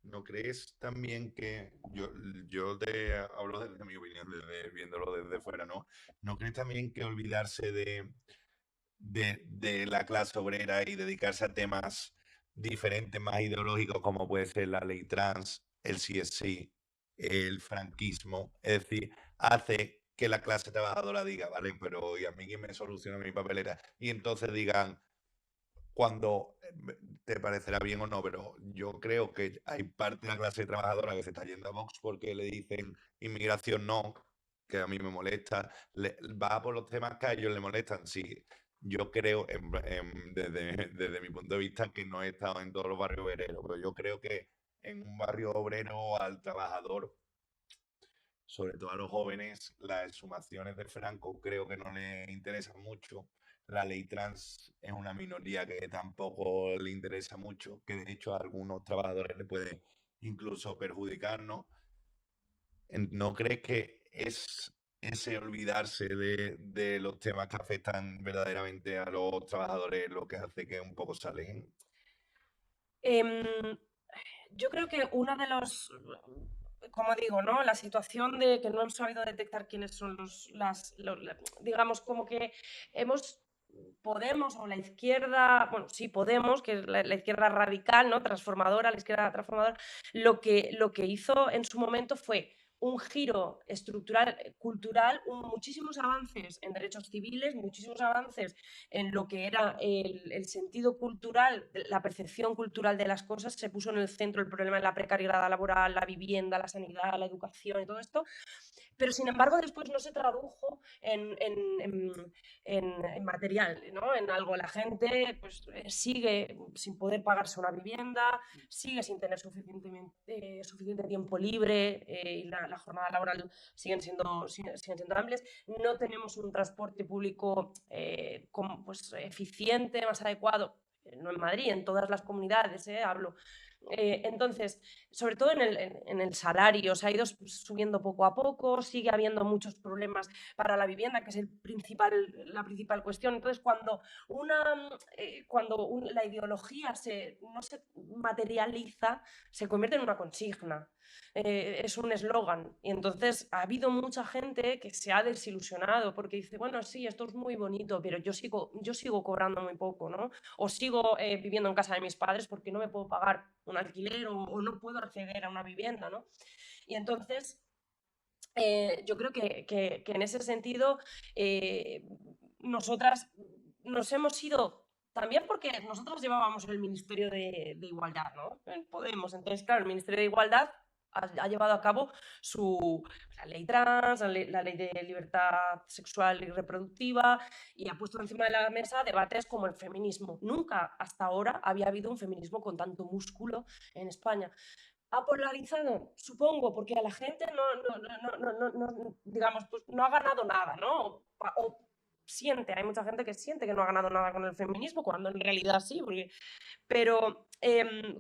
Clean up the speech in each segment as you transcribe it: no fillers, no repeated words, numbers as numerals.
¿no crees también que yo te hablo desde mi opinión, viéndolo desde fuera, ¿no? ¿No crees también que olvidarse de la clase obrera y dedicarse a temas diferentes, más ideológicos, como puede ser la ley trans, el CSC, el franquismo? Es decir, hace que la clase trabajadora diga, vale, pero ¿y a mí quién me soluciona mi papelera? Y entonces digan, cuando te parecerá bien o no, pero yo creo que hay parte de la clase trabajadora que se está yendo a Vox porque le dicen inmigración no, que a mí me molesta, va por los temas que a ellos le molestan. Sí, yo creo, desde mi punto de vista, que no he estado en todos los barrios obreros, pero yo creo que en un barrio obrero al trabajador, sobre todo a los jóvenes, las exhumaciones de Franco creo que no les interesan mucho. La ley trans es una minoría que tampoco le interesa mucho, que de hecho a algunos trabajadores le puede incluso perjudicar, ¿no? ¿No crees que es ese olvidarse de los temas que afectan verdaderamente a los trabajadores lo que hace que un poco salen? Em, yo creo que una de los, como digo, ¿no? La situación de que no hemos sabido detectar quiénes son digamos, como que hemos Podemos o la izquierda, bueno, sí, Podemos, que es la izquierda radical, ¿no? Transformadora, la izquierda transformadora, lo que hizo en su momento fue un giro estructural, cultural, muchísimos avances en derechos civiles, muchísimos avances en lo que era el sentido cultural, la percepción cultural de las cosas, se puso en el centro el problema de la precariedad laboral, la vivienda, la sanidad, la educación y todo esto, pero sin embargo después no se tradujo en material, ¿no? En algo. La gente pues, sigue sin poder pagarse una vivienda, sigue sin tener suficiente tiempo libre y la jornada laboral siguen siendo amplias. No tenemos un transporte público pues, eficiente, más adecuado, no en Madrid, en todas las comunidades, hablo. Entonces, sobre todo en el salario, se ha ido subiendo poco a poco, sigue habiendo muchos problemas para la vivienda, que es la principal cuestión. Entonces, la ideología no se materializa, se convierte en una consigna, es un eslogan. Y entonces ha habido mucha gente que se ha desilusionado porque dice, bueno, sí, esto es muy bonito, pero yo sigo cobrando muy poco, ¿no? O sigo viviendo en casa de mis padres porque no me puedo pagar un alquiler o no puedo acceder a una vivienda, ¿no? Y entonces yo creo que en ese sentido nosotras nos hemos ido también porque nosotros llevábamos el Ministerio de Igualdad, ¿no? En Podemos. Entonces, claro, el Ministerio de Igualdad ha llevado a cabo la ley trans, la ley de libertad sexual y reproductiva, y ha puesto encima de la mesa debates como el feminismo. Nunca hasta ahora había habido un feminismo con tanto músculo en España. ¿Ha polarizado? Supongo, porque a la gente digamos, pues no ha ganado nada, ¿no? Hay mucha gente que siente que no ha ganado nada con el feminismo, cuando en realidad sí, pero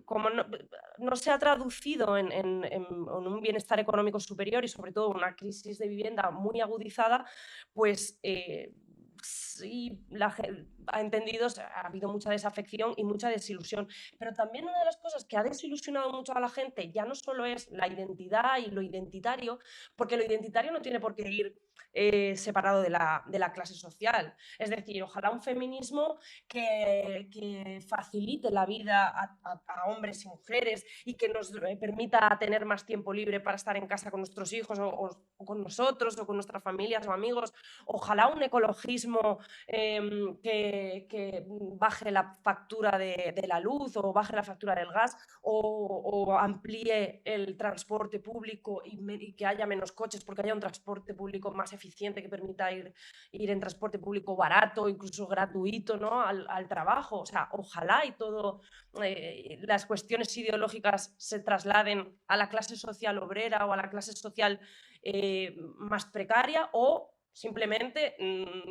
como no se ha traducido en un bienestar económico superior y sobre todo una crisis de vivienda muy agudizada, pues sí, ha entendido, o sea, ha habido mucha desafección y mucha desilusión. Pero también una de las cosas que ha desilusionado mucho a la gente ya no solo es la identidad y lo identitario, porque lo identitario no tiene por qué ir separado de la clase social. Es decir, ojalá un feminismo que facilite la vida a hombres y mujeres y que nos permita tener más tiempo libre para estar en casa con nuestros hijos o con nosotros o con nuestras familias o amigos. Ojalá un ecologismo que baje la factura de la luz o baje la factura del gas o amplíe el transporte público y que haya menos coches porque haya un transporte público más eficiente que permita ir en transporte público barato, incluso gratuito, ¿no? al trabajo. O sea, ojalá y todo las cuestiones ideológicas se trasladen a la clase social obrera o a la clase social más precaria o simplemente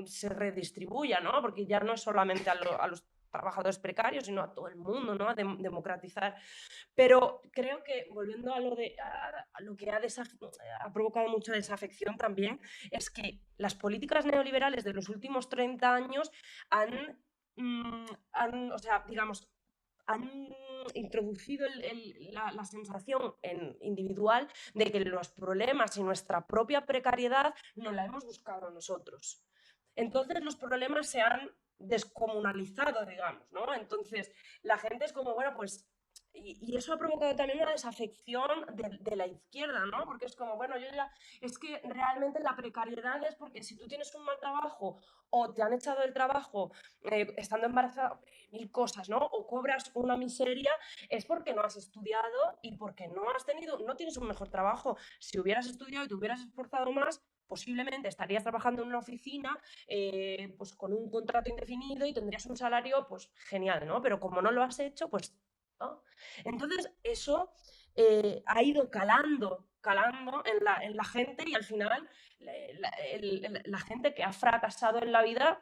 se redistribuya, ¿no? Porque ya no es solamente a los trabajadores precarios, sino a todo el mundo, ¿no? A democratizar. Pero creo que, volviendo a lo que ha provocado mucha desafección también, es que las políticas neoliberales de los últimos 30 años han, o sea, digamos, han introducido la sensación individual de que los problemas y nuestra propia precariedad no la hemos buscado nosotros. Entonces los problemas se han descomunalizado, digamos, ¿no? Entonces la gente es como, bueno, pues y eso ha provocado también una desafección de la izquierda, ¿no? Porque es como, bueno, yo ya, es que realmente la precariedad es porque si tú tienes un mal trabajo o te han echado del trabajo estando embarazada, mil cosas, ¿no? O cobras una miseria, es porque no has estudiado y porque no tienes un mejor trabajo. Si hubieras estudiado y te hubieras esforzado más, posiblemente estarías trabajando en una oficina pues con un contrato indefinido y tendrías un salario pues genial, ¿no? Pero como no lo has hecho, pues ¿no? Entonces, eso ha ido calando en la gente y al final la gente que ha fracasado en la vida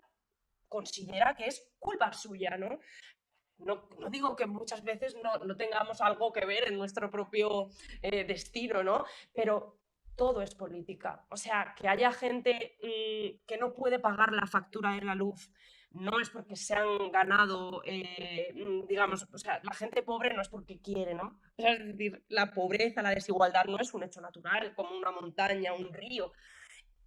considera que es culpa suya, ¿no? No digo que muchas veces no tengamos algo que ver en nuestro propio destino, ¿no? Pero todo es política. O sea, que haya gente que no puede pagar la factura de la luz, no es porque se han ganado, digamos, o sea, la gente pobre no es porque quiere, ¿no? O sea, es decir, la pobreza, la desigualdad no es un hecho natural, como una montaña, un río,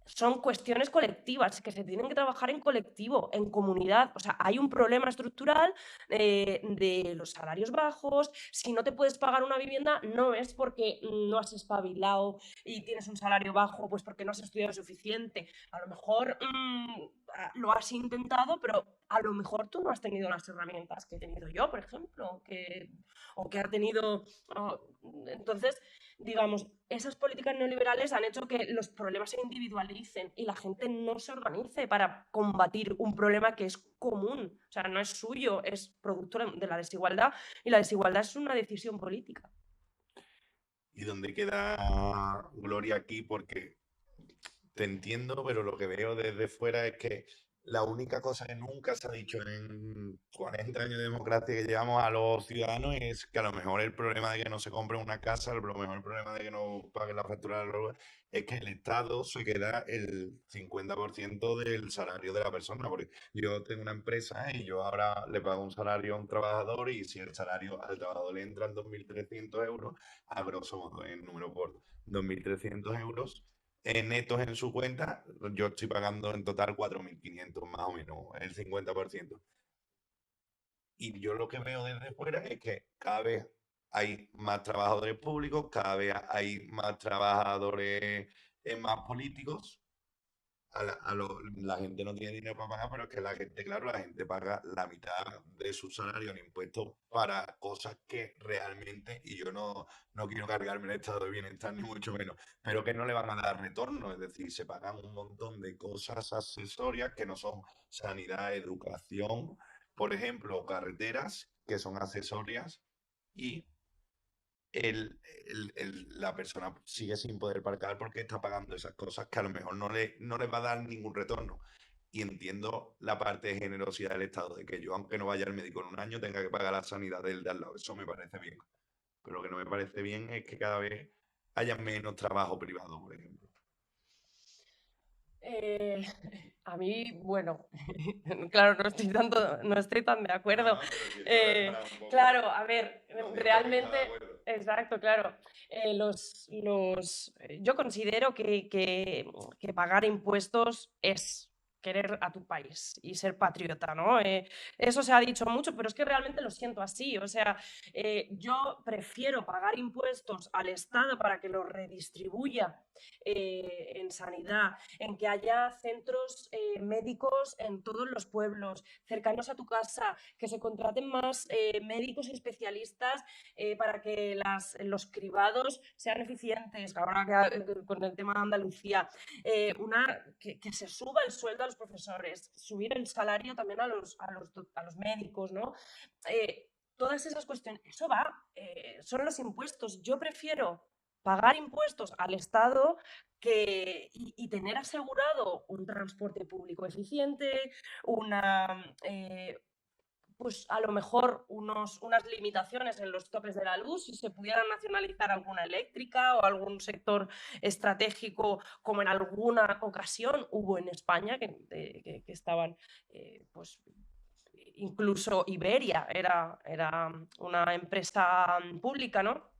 son cuestiones colectivas que se tienen que trabajar en colectivo, en comunidad. O sea, hay un problema estructural de los salarios bajos. Si no te puedes pagar una vivienda, no es porque no has espabilado y tienes un salario bajo, pues porque no has estudiado suficiente. A lo mejor lo has intentado, pero a lo mejor tú no has tenido las herramientas que he tenido yo, por ejemplo, o que ha tenido... entonces, digamos, esas políticas neoliberales han hecho que los problemas se individualicen y la gente no se organice para combatir un problema que es común, o sea, no es suyo, es producto de la desigualdad y la desigualdad es una decisión política. ¿Y dónde queda Gloria aquí? Porque te entiendo, pero lo que veo desde fuera es que la única cosa que nunca se ha dicho en 40 años de democracia que llevamos a los ciudadanos es que a lo mejor el problema de que no se compre una casa, a lo mejor el problema de que no paguen la factura de la luz, es que el Estado se queda el 50% del salario de la persona. Porque yo tengo una empresa y yo ahora le pago un salario a un trabajador y si el salario al trabajador le entran 2.300 euros, a grosso modo, en número por 2.300 euros netos en su cuenta, yo estoy pagando en total 4.500 más o menos, el 50%. Y yo lo que veo desde fuera es que cada vez hay más trabajadores públicos, cada vez hay más trabajadores más políticos. La gente no tiene dinero para pagar, pero es que la gente, claro, la gente paga la mitad de su salario en impuestos para cosas que realmente, y yo no quiero cargarme el estado de bienestar ni mucho menos, pero que no le van a dar retorno, es decir, se pagan un montón de cosas accesorias que no son sanidad, educación, por ejemplo, carreteras, que son accesorias, y la persona sigue sin poder pagar porque está pagando esas cosas que a lo mejor no le va a dar ningún retorno. Y entiendo la parte de generosidad del Estado, de que yo, aunque no vaya al médico en un año, tenga que pagar la sanidad del de al lado. Eso me parece bien. Pero lo que no me parece bien es que cada vez haya menos trabajo privado, por ejemplo. Eh, a mí, bueno, claro, no estoy tan de No, acuerdo. no, pero si esto es Eh, para un poco claro, a ver, no siempre hay que estar realmente, de acuerdo. exacto, claro. Yo considero que pagar impuestos es querer a tu país y ser patriota, ¿no? Eso se ha dicho mucho, pero es que realmente lo siento así. O sea, yo prefiero pagar impuestos al Estado para que los redistribuya en sanidad, en que haya centros médicos en todos los pueblos, cercanos a tu casa, que se contraten más médicos especialistas para que los cribados sean eficientes. Ahora con el tema de Andalucía, que se suba el sueldo a los profesores, subir el salario también a los médicos, ¿no? Todas esas cuestiones, eso son los impuestos. Yo prefiero pagar impuestos al Estado y tener asegurado un transporte público eficiente, pues a lo mejor unas limitaciones en los topes de la luz, si se pudiera nacionalizar alguna eléctrica o algún sector estratégico, como en alguna ocasión hubo en España, que estaban pues incluso Iberia era una empresa pública, ¿no?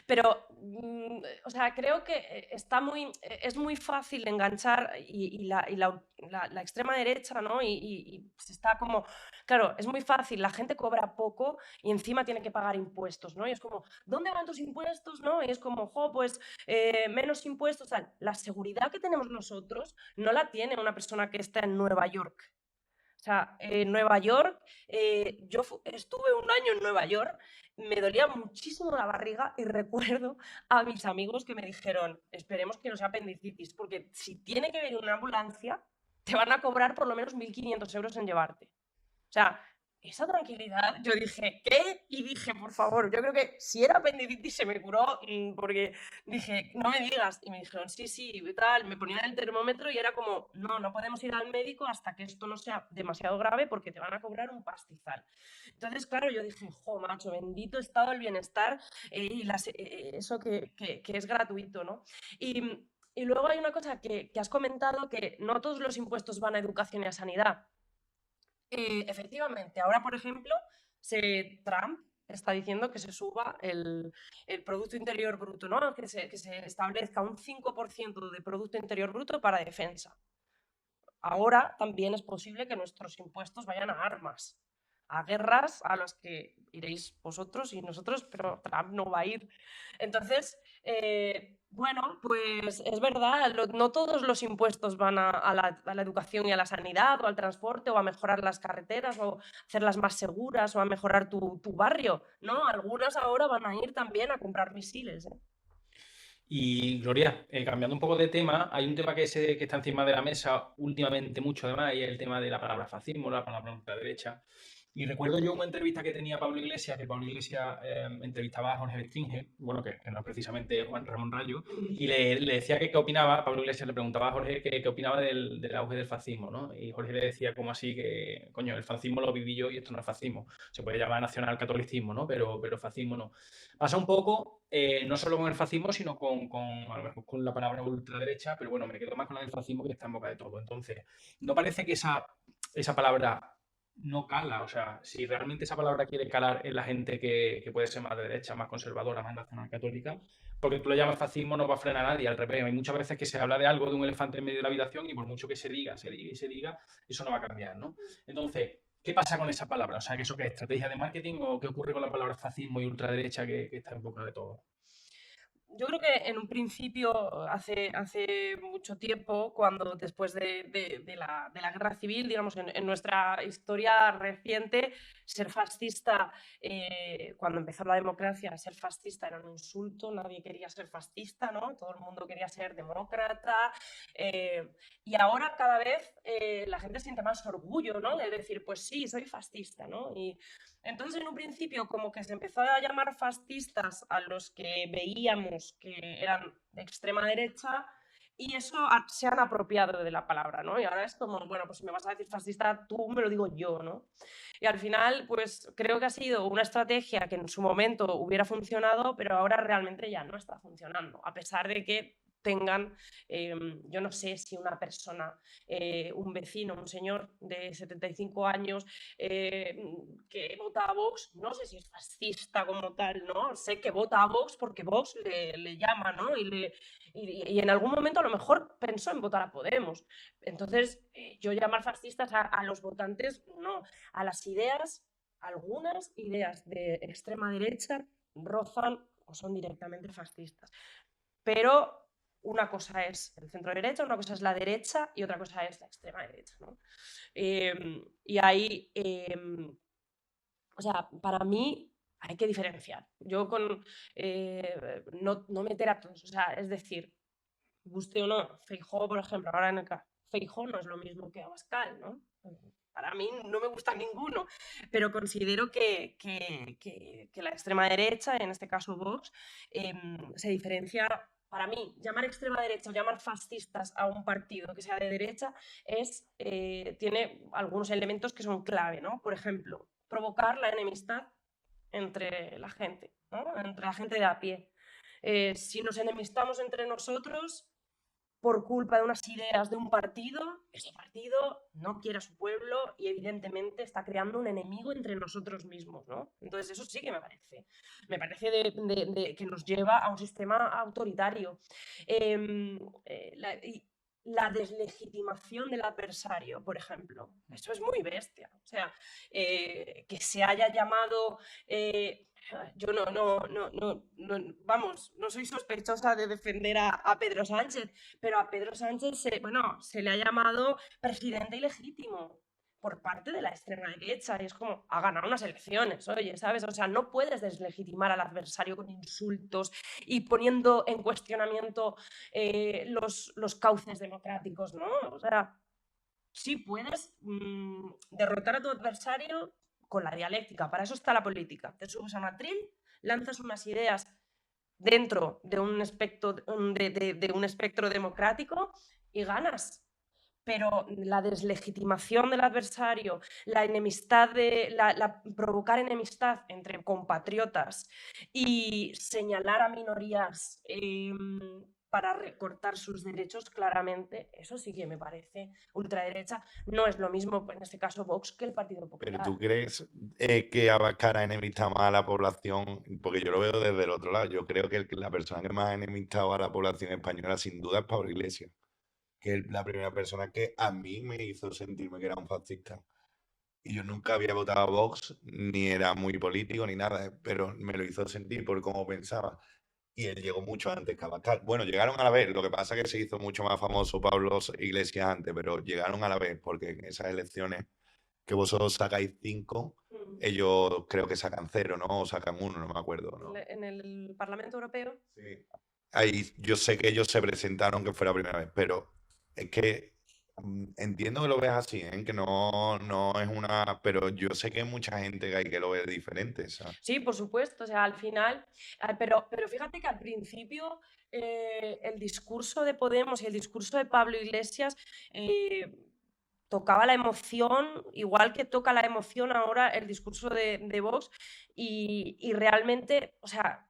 Pero, o sea, creo que es muy fácil enganchar y la extrema derecha, ¿no? Y se está como, claro, es muy fácil, la gente cobra poco y encima tiene que pagar impuestos, ¿no? Y es como, ¿dónde van tus impuestos, no? Y es como, jo, pues menos impuestos, tal. La seguridad que tenemos nosotros no la tiene una persona que está en Nueva York. O sea, en Nueva York, yo estuve un año en Nueva York, me dolía muchísimo la barriga y recuerdo a mis amigos que me dijeron, esperemos que no sea apendicitis, porque si tiene que venir una ambulancia, te van a cobrar por lo menos 1.500 euros en llevarte. O sea, esa tranquilidad, yo dije, ¿qué? Y dije, por favor, yo creo que si era apendicitis se me curó, porque dije, no me digas. Y me dijeron, sí, sí, y tal, me ponían el termómetro y era como, no, no podemos ir al médico hasta que esto no sea demasiado grave porque te van a cobrar un pastizal. Entonces, claro, yo dije, jo, macho, bendito estado del bienestar eso que es gratuito, ¿no? Y luego hay una cosa que has comentado, que no todos los impuestos van a educación y a sanidad. Efectivamente, ahora, por ejemplo, Trump está diciendo que se suba el Producto Interior Bruto, ¿no? Que se establezca un 5% de Producto Interior Bruto para defensa. Ahora también es posible que nuestros impuestos vayan a armas, a guerras a las que iréis vosotros y nosotros, pero Trump no va a ir. Entonces, bueno, pues es verdad, no todos los impuestos van a la educación y a la sanidad o al transporte o a mejorar las carreteras o hacerlas más seguras o a mejorar tu barrio, ¿no? Algunas ahora van a ir también a comprar misiles, ¿eh? Y Gloria, cambiando un poco de tema, hay un tema que está encima de la mesa últimamente mucho además, y es el tema de la palabra fascismo, la palabra ultraderecha. Y recuerdo yo una entrevista que tenía Pablo Iglesias, que Pablo Iglesias entrevistaba a Jorge Bestringe, bueno, que no es precisamente Juan Ramón Rayo, y le decía que qué opinaba. Pablo Iglesias le preguntaba a Jorge qué opinaba del auge del fascismo, ¿no? Y Jorge le decía como así que, coño, el fascismo lo viví yo y esto no es fascismo. Se puede llamar nacionalcatolicismo, ¿no? Pero fascismo no. Pasa un poco, no solo con el fascismo, sino a lo mejor con la palabra ultraderecha, pero bueno, me quedo más con la del fascismo, que está en boca de todo. Entonces, ¿no parece que esa palabra no cala? O sea, si realmente esa palabra quiere calar en la gente que puede ser más de derecha, más conservadora, más nacional católica, porque tú lo llamas fascismo no va a frenar a nadie, al revés. Hay muchas veces que se habla de algo, de un elefante en medio de la habitación, y por mucho que se diga, eso no va a cambiar, ¿no? Entonces, ¿qué pasa con esa palabra? O sea, ¿que eso qué es estrategia de marketing o qué ocurre con la palabra fascismo y ultraderecha que está en boca de todos? Yo creo que en un principio, hace mucho tiempo, cuando después de la guerra civil, digamos, en nuestra historia reciente, ser fascista, cuando empezó la democracia, ser fascista era un insulto, nadie quería ser fascista, ¿no? Todo el mundo quería ser demócrata. Y ahora cada vez la gente siente más orgullo, ¿no? De decir, pues sí, soy fascista, ¿no? Y entonces, en un principio, como que se empezó a llamar fascistas a los que veíamos que eran de extrema derecha, y eso se han apropiado de la palabra, ¿no? Y ahora es como, bueno, pues si me vas a decir fascista, tú me lo digo yo, ¿no? Y al final, pues creo que ha sido una estrategia que en su momento hubiera funcionado, pero ahora realmente ya no está funcionando, a pesar de que tengan, yo no sé si una persona, un vecino, un señor de 75 años, que vota a Vox, no sé si es fascista como tal, ¿no? Sé que vota a Vox porque Vox le llama, ¿no? Y en algún momento a lo mejor pensó en votar a Podemos. Entonces, yo llamar fascistas a los votantes, no. A las ideas, algunas ideas de extrema derecha rozan o son directamente fascistas. Pero una cosa es el centro derecha, una cosa es la derecha y otra cosa es la extrema derecha, ¿no? Y ahí, o sea, para mí hay que diferenciar. Yo no meter a todos, o sea, es decir, guste o no, Feijóo, por ejemplo, ahora en el caso, Feijóo no es lo mismo que Abascal, ¿no? Para mí no me gusta ninguno, pero considero que la extrema derecha, en este caso Vox, se diferencia. Para mí, llamar extrema derecha o llamar fascistas a un partido que sea de derecha tiene algunos elementos que son clave, ¿no? Por ejemplo, provocar la enemistad entre la gente, ¿no? Entre la gente de a pie. Si nos enemistamos entre nosotros, por culpa de unas ideas de un partido, ese partido no quiere a su pueblo y evidentemente está creando un enemigo entre nosotros mismos, ¿no? Entonces eso sí que me parece que nos lleva a un sistema autoritario. La deslegitimación del adversario, por ejemplo, eso es muy bestia. O sea, que se haya llamado... yo vamos, no soy sospechosa de defender a Pedro Sánchez, pero a Pedro Sánchez se le ha llamado presidente ilegítimo por parte de la extrema derecha y es como, ha ganado unas elecciones, oye, ¿sabes? O sea, no puedes deslegitimar al adversario con insultos y poniendo en cuestionamiento los cauces democráticos, ¿no? O sea, sí puedes derrotar a tu adversario con la dialéctica, para eso está la política. Te subes a un atril, lanzas unas ideas dentro de un espectro, de un espectro democrático y ganas. Pero la deslegitimación del adversario, la enemistad provocar enemistad entre compatriotas y señalar a minorías para recortar sus derechos, claramente, eso sí que me parece ultraderecha. No es lo mismo, en este caso, Vox que el Partido Popular. ¿Pero tú crees que Abascal ha enemistado más a la población? Porque yo lo veo desde el otro lado. Yo creo que la persona que más ha enemistado a la población española, sin duda, es Pablo Iglesias, que es la primera persona que a mí me hizo sentirme que era un fascista. Y yo nunca había votado a Vox, ni era muy político, ni nada, pero me lo hizo sentir por cómo pensaba. Y él llegó mucho antes que Abascal. Bueno, llegaron a la vez, lo que pasa es que se hizo mucho más famoso Pablo Iglesias antes, pero llegaron a la vez, porque en esas elecciones que vosotros sacáis 5, ellos creo que sacan 0, ¿no? O sacan 1, no me acuerdo, ¿no? En el Parlamento Europeo. Sí. Ahí yo sé que ellos se presentaron que fue la primera vez, pero es que entiendo que lo ves así, ¿eh? Que no es una... Pero yo sé que hay mucha gente que hay que lo ve diferente, ¿sabes? Sí, por supuesto, o sea, al final, pero fíjate que al principio el discurso de Podemos y el discurso de Pablo Iglesias tocaba la emoción, igual que toca la emoción ahora el discurso de Vox, y realmente, o sea,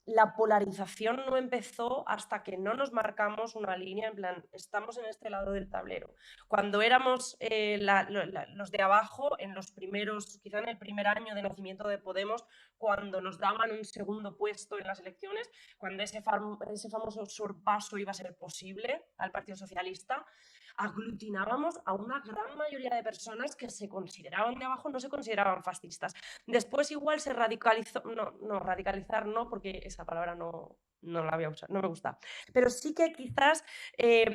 la polarización no empezó hasta que no nos marcamos una línea, en plan, estamos en este lado del tablero. Cuando éramos los de abajo, en los primeros, quizá en el primer año de nacimiento de Podemos, cuando nos daban un segundo puesto en las elecciones, cuando ese famoso sorpaso iba a ser posible al Partido Socialista, aglutinábamos a una gran mayoría de personas que se consideraban de abajo, no se consideraban fascistas. Después igual se radicalizó, no, radicalizar no, porque esa palabra no la voy a usar, no me gusta. Pero sí que quizás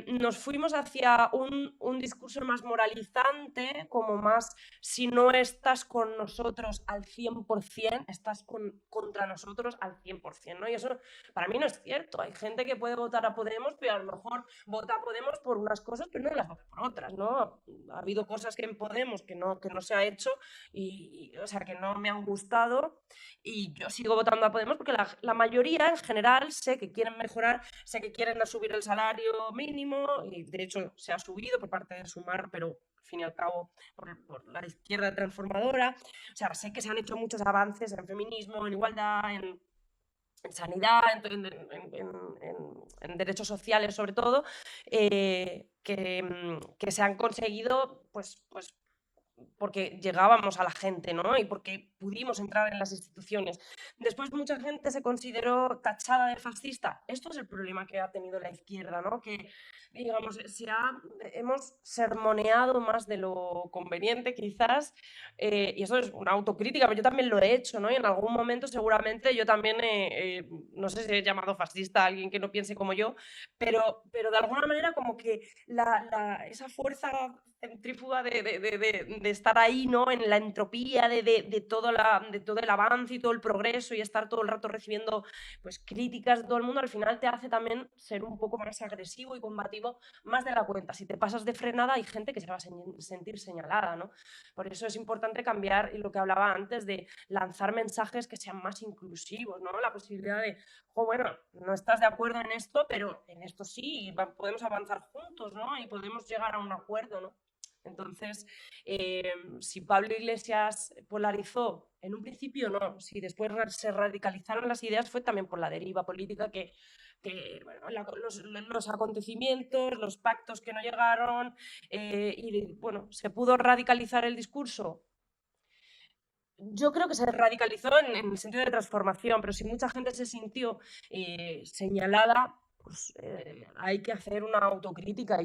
nos fuimos hacia un discurso más moralizante, como más, si no estás con nosotros al 100%, estás contra nosotros al 100%, ¿no? Y eso para mí no es cierto. Hay gente que puede votar a Podemos, pero a lo mejor vota a Podemos por unas cosas, pero no las vota por otras, ¿no? Ha habido cosas que en Podemos que no se ha hecho y o sea, que no me han gustado y yo sigo votando a Podemos porque la mayoría en general sé que quieren mejorar, sé que quieren subir el salario mínimo y de hecho se ha subido por parte de Sumar, pero al fin y al cabo por la izquierda transformadora. O sea, sé que se han hecho muchos avances en feminismo, en igualdad, en sanidad, en derechos sociales sobre todo, que se han conseguido pues porque llegábamos a la gente, ¿no? Y porque pudimos entrar en las instituciones. Después mucha gente se consideró tachada de fascista. Esto es el problema que ha tenido la izquierda, ¿no? Que, digamos, hemos sermoneado más de lo conveniente, quizás, y eso es una autocrítica, pero yo también lo he hecho, ¿no? Y en algún momento seguramente yo también, no sé si he llamado fascista a alguien que no piense como yo, pero de alguna manera como que esa fuerza centrífuga de estar ahí, ¿no? En la entropía de todo el avance y todo el progreso y estar todo el rato recibiendo pues, críticas de todo el mundo, al final te hace también ser un poco más agresivo y combativo más de la cuenta. Si te pasas de frenada hay gente que se va a sentir señalada, ¿no? Por eso es importante cambiar, y lo que hablaba antes, de lanzar mensajes que sean más inclusivos, ¿no? La posibilidad de, bueno, no estás de acuerdo en esto, pero en esto sí, podemos avanzar juntos, ¿no? Y podemos llegar a un acuerdo, ¿no? Entonces, si Pablo Iglesias polarizó, en un principio no, si después se radicalizaron las ideas fue también por la deriva política que que bueno, los acontecimientos, los pactos que no llegaron, y bueno, ¿se pudo radicalizar el discurso? Yo creo que se radicalizó en el sentido de transformación, pero si mucha gente se sintió señalada, pues hay que hacer una autocrítica. Y yo